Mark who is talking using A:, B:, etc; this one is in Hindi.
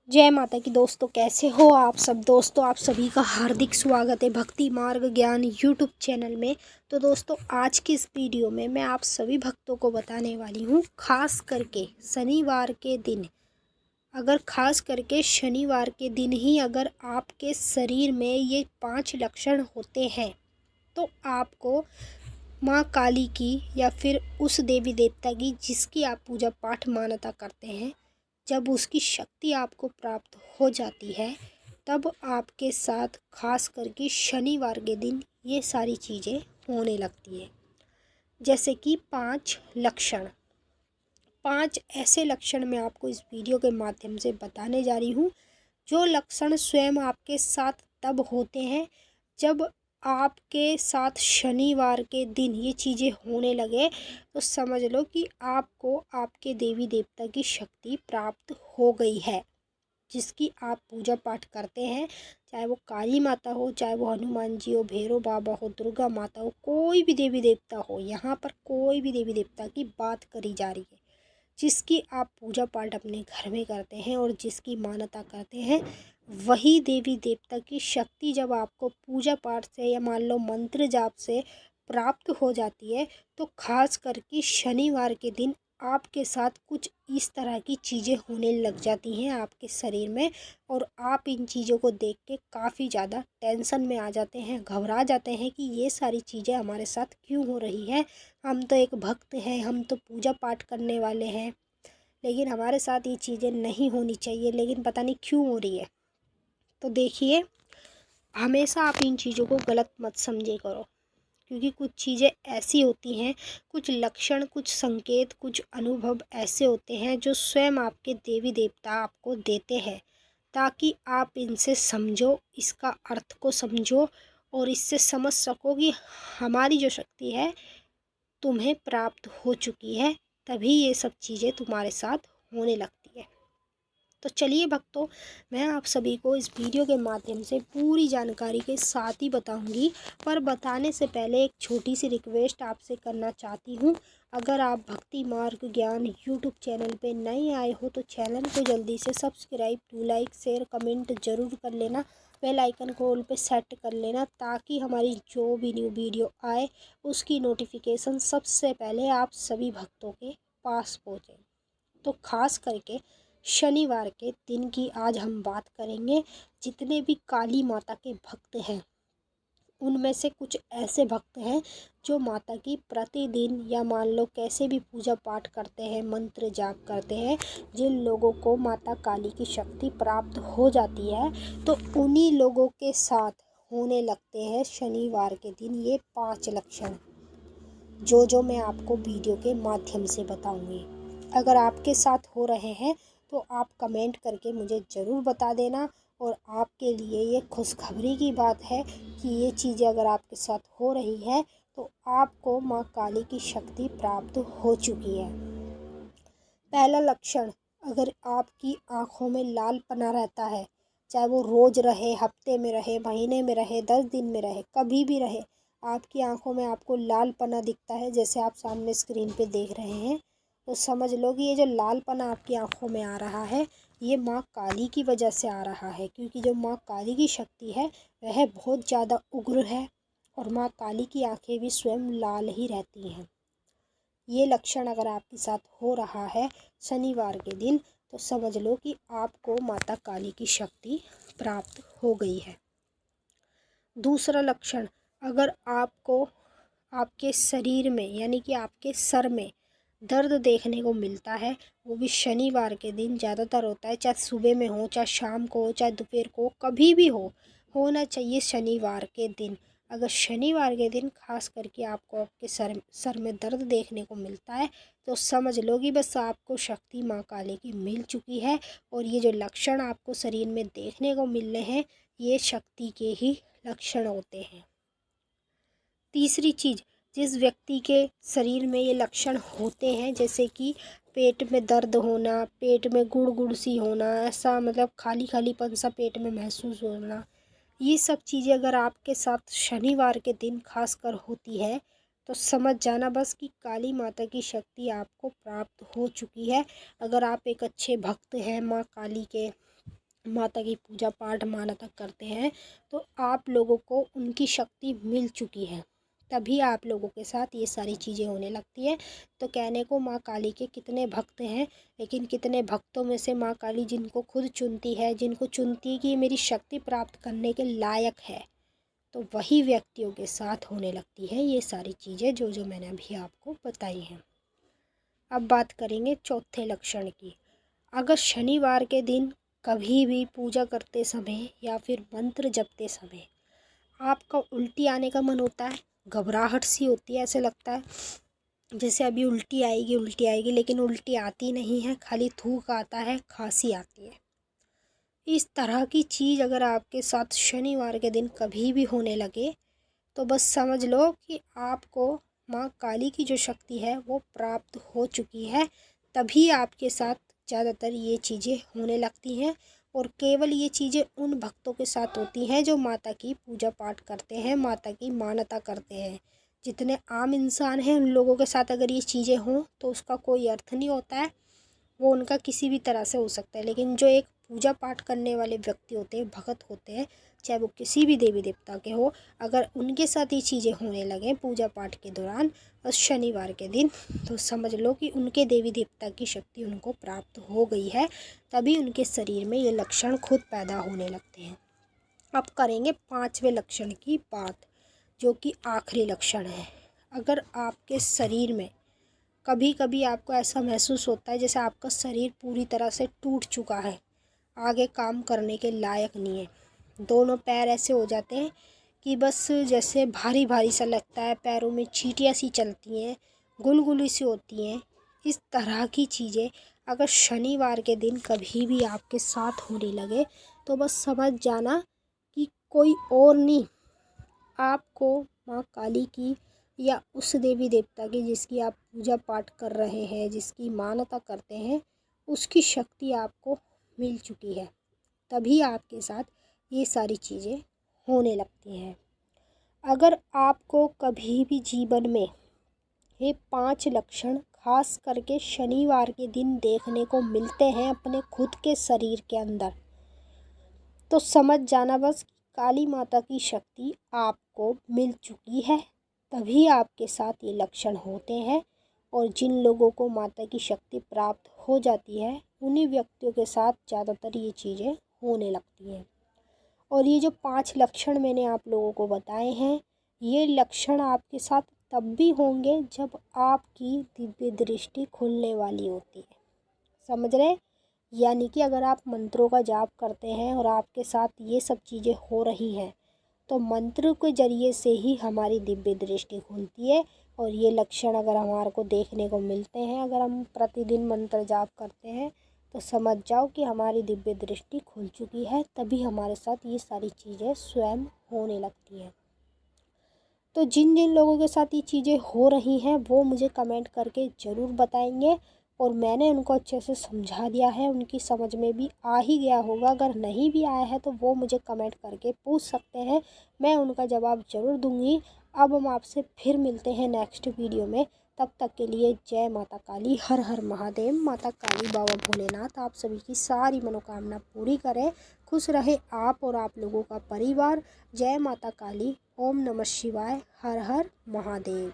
A: जय माता की दोस्तों, कैसे हो आप सब। दोस्तों, आप सभी का हार्दिक स्वागत है भक्ति मार्ग ज्ञान यूट्यूब चैनल में। तो दोस्तों, आज की इस वीडियो में मैं आप सभी भक्तों को बताने वाली हूँ, खास करके शनिवार के दिन, खास करके शनिवार के दिन ही अगर आपके शरीर में ये 5 लक्षण होते हैं तो आपको माँ काली की या फिर उस देवी देवता की जिसकी आप पूजा पाठ मान्यता करते हैं, जब उसकी शक्ति आपको प्राप्त हो जाती है तब आपके साथ खास करके शनिवार के दिन ये सारी चीज़ें होने लगती है। जैसे कि 5 लक्षण, 5 ऐसे लक्षण मैं आपको इस वीडियो के माध्यम से बताने जा रही हूँ, जो लक्षण स्वयं आपके साथ तब होते हैं जब आपके साथ शनिवार के दिन ये चीज़ें होने लगे तो समझ लो कि आपको आपके देवी देवता की शक्ति प्राप्त हो गई है, जिसकी आप पूजा पाठ करते हैं। चाहे वो काली माता हो, चाहे वो हनुमान जी हो, भैरव बाबा हो, दुर्गा माता हो, कोई भी देवी देवता हो, यहाँ पर कोई भी देवी देवता की बात करी जा रही है जिसकी आप पूजा पाठ अपने घर में करते हैं और जिसकी मान्यता करते हैं। वही देवी देवता की शक्ति जब आपको पूजा पाठ से या मान लो मंत्र जाप से प्राप्त हो जाती है तो खास करके शनिवार के दिन आपके साथ कुछ इस तरह की चीज़ें होने लग जाती हैं आपके शरीर में, और आप इन चीज़ों को देख के काफ़ी ज़्यादा टेंशन में आ जाते हैं, घबरा जाते हैं कि ये सारी चीज़ें हमारे साथ क्यों हो रही है। हम तो एक भक्त हैं, हम तो पूजा पाठ करने वाले हैं, लेकिन हमारे साथ ये चीज़ें नहीं होनी चाहिए, लेकिन पता नहीं क्यों हो रही है। तो देखिए, हमेशा आप इन चीज़ों को गलत मत समझे करो, क्योंकि कुछ चीज़ें ऐसी होती हैं, कुछ लक्षण, कुछ संकेत, कुछ अनुभव ऐसे होते हैं जो स्वयं आपके देवी देवता आपको देते हैं, ताकि आप इनसे समझो, इसका अर्थ को समझो और इससे समझ सको कि हमारी जो शक्ति है तुम्हें प्राप्त हो चुकी है, तभी ये सब चीज़ें तुम्हारे साथ होने लगती है। तो चलिए भक्तों, मैं आप सभी को इस वीडियो के माध्यम से पूरी जानकारी के साथ ही बताऊंगी, पर बताने से पहले एक छोटी सी रिक्वेस्ट आपसे करना चाहती हूँ। अगर आप भक्ति मार्ग ज्ञान यूट्यूब चैनल पे नए आए हो तो चैनल को जल्दी से सब्सक्राइब, लाइक, शेयर, कमेंट ज़रूर कर लेना। बेल आइकन को ऑल पे सेट कर लेना, ताकि हमारी जो भी न्यू वीडियो आए उसकी नोटिफिकेशन सबसे पहले आप सभी भक्तों के पास पहुँचे। तो खास करके शनिवार के दिन की आज हम बात करेंगे। जितने भी काली माता के भक्त हैं उनमें से कुछ ऐसे भक्त हैं जो माता की प्रतिदिन या मान लो कैसे भी पूजा पाठ करते हैं, मंत्र जाप करते हैं, जिन लोगों को माता काली की शक्ति प्राप्त हो जाती है तो उन्हीं लोगों के साथ होने लगते हैं शनिवार के दिन ये 5 लक्षण, जो मैं आपको वीडियो के माध्यम से बताऊंगी। अगर आपके साथ हो रहे हैं तो आप कमेंट करके मुझे ज़रूर बता देना, और आपके लिए ये खुशखबरी की बात है कि ये चीज़ें अगर आपके साथ हो रही है तो आपको माँ काली की शक्ति प्राप्त हो चुकी है। पहला लक्षण, अगर आपकी आँखों में लालपना रहता है, चाहे वो रोज़ रहे, हफ्ते में रहे, महीने में रहे, 10 दिन में रहे, कभी भी रहे, आपकी आँखों में आपको लालपना दिखता है जैसे आप सामने स्क्रीन पे देख रहे हैं, तो समझ लो कि ये जो लालपना आपकी आँखों में आ रहा है ये माँ काली की वजह से आ रहा है, क्योंकि जो माँ काली की शक्ति है वह बहुत ज़्यादा उग्र है और माँ काली की आँखें भी स्वयं लाल ही रहती हैं। ये लक्षण अगर आपके साथ हो रहा है शनिवार के दिन तो समझ लो कि आपको माता काली की शक्ति प्राप्त हो गई है। दूसरा लक्षण, अगर आपको आपके शरीर में यानी कि आपके सर में दर्द देखने को मिलता है, वो भी शनिवार के दिन ज़्यादातर होता है, चाहे सुबह में हो, चाहे शाम को हो, चाहे दोपहर को, कभी भी हो, होना चाहिए शनिवार के दिन। अगर शनिवार के दिन खास करके आपको आपके सर में दर्द देखने को मिलता है तो समझ लो कि बस आपको शक्ति माँ काली की मिल चुकी है, और ये जो लक्षण आपको शरीर में देखने को मिल रहे हैं ये शक्ति के ही लक्षण होते हैं। तीसरी चीज़, जिस व्यक्ति के शरीर में ये लक्षण होते हैं, जैसे कि पेट में दर्द होना, पेट में गुड़ गुड़ सी होना, ऐसा मतलब खाली खालीपन सा पेट में महसूस होना, ये सब चीज़ें अगर आपके साथ शनिवार के दिन खासकर होती है तो समझ जाना बस कि काली माता की शक्ति आपको प्राप्त हो चुकी है। अगर आप एक अच्छे भक्त हैं माँ काली के माता की पूजा पाठ मानता करते हैं तो आप लोगों को उनकी शक्ति मिल चुकी है, तभी आप लोगों के साथ ये सारी चीज़ें होने लगती है। तो कहने को माँ काली के कितने भक्त हैं, लेकिन कितने भक्तों में से माँ काली जिनको खुद चुनती है, जिनको चुनती है कि ये मेरी शक्ति प्राप्त करने के लायक है, तो वही व्यक्तियों के साथ होने लगती है ये सारी चीज़ें जो मैंने अभी आपको बताई हैं। अब बात करेंगे चौथे लक्षण की। अगर शनिवार के दिन कभी भी पूजा करते समय या फिर मंत्र जपते समय आपका उल्टी आने का मन होता है, घबराहट सी होती है, ऐसे लगता है जैसे अभी उल्टी आएगी, लेकिन उल्टी आती नहीं है, खाली थूक आता है, खांसी आती है, इस तरह की चीज़ अगर आपके साथ शनिवार के दिन कभी भी होने लगे तो बस समझ लो कि आपको माँ काली की जो शक्ति है वो प्राप्त हो चुकी है। तभी आपके साथ ज़्यादातर ये चीज़ें होने लगती हैं, और केवल ये चीज़ें उन भक्तों के साथ होती हैं जो माता की पूजा पाठ करते हैं, माता की मान्यता करते हैं। जितने आम इंसान हैं उन लोगों के साथ अगर ये चीज़ें हों तो उसका कोई अर्थ नहीं होता है, वो उनका किसी भी तरह से हो सकता है। लेकिन जो एक पूजा पाठ करने वाले व्यक्ति होते हैं, भगत होते हैं, चाहे वो किसी भी देवी देवता के हो, अगर उनके साथ ये चीज़ें होने लगें पूजा पाठ के दौरान और शनिवार के दिन, तो समझ लो कि उनके देवी देवता की शक्ति उनको प्राप्त हो गई है, तभी उनके शरीर में ये लक्षण खुद पैदा होने लगते हैं। अब करेंगे पांचवें लक्षण की बात, जो कि आखिरी लक्षण है। अगर आपके शरीर में कभी कभी आपको ऐसा महसूस होता है जैसे आपका शरीर पूरी तरह से टूट चुका है, आगे काम करने के लायक नहीं है, दोनों पैर ऐसे हो जाते हैं कि बस जैसे भारी भारी सा लगता है, पैरों में चींटियाँ सी चलती हैं, गुलगुली सी होती हैं, इस तरह की चीज़ें अगर शनिवार के दिन कभी भी आपके साथ होने लगे तो बस समझ जाना कि कोई और नहीं, आपको माँ काली की या उस देवी देवता की जिसकी आप पूजा पाठ कर रहे हैं, जिसकी मान्यता करते हैं, उसकी शक्ति आपको मिल चुकी है, तभी आपके साथ ये सारी चीज़ें होने लगती हैं। अगर आपको कभी भी जीवन में ये 5 लक्षण खास करके शनिवार के दिन देखने को मिलते हैं अपने खुद के शरीर के अंदर, तो समझ जाना बस काली माता की शक्ति आपको मिल चुकी है, तभी आपके साथ ये लक्षण होते हैं। और जिन लोगों को माता की शक्ति प्राप्त हो जाती है उन्हीं व्यक्तियों के साथ ज़्यादातर ये चीज़ें होने लगती हैं। और ये जो 5 लक्षण मैंने आप लोगों को बताए हैं, ये लक्षण आपके साथ तब भी होंगे जब आपकी दिव्य दृष्टि खुलने वाली होती है, समझ रहे? यानी कि अगर आप मंत्रों का जाप करते हैं और आपके साथ ये सब चीज़ें हो रही हैं, तो मंत्र के जरिए से ही हमारी दिव्य दृष्टि खुलती है। और ये लक्षण अगर हमारे को देखने को मिलते हैं, अगर हम प्रतिदिन मंत्र जाप करते हैं, तो समझ जाओ कि हमारी दिव्य दृष्टि खुल चुकी है, तभी हमारे साथ ये सारी चीज़ें स्वयं होने लगती हैं। तो जिन जिन लोगों के साथ ये चीज़ें हो रही हैं वो मुझे कमेंट करके ज़रूर बताएंगे, और मैंने उनको अच्छे से समझा दिया है, उनकी समझ में भी आ ही गया होगा। अगर नहीं भी आया है तो वो मुझे कमेंट करके पूछ सकते हैं, मैं उनका जवाब ज़रूर दूंगी। अब हम आपसे फिर मिलते हैं नेक्स्ट वीडियो में, तब तक के लिए जय माता काली, हर हर महादेव। माता काली बाबा भोलेनाथ आप सभी की सारी मनोकामना पूरी करें, खुश रहे आप और आप लोगों का परिवार। जय माता काली, ओम नमः शिवाय, हर हर महादेव।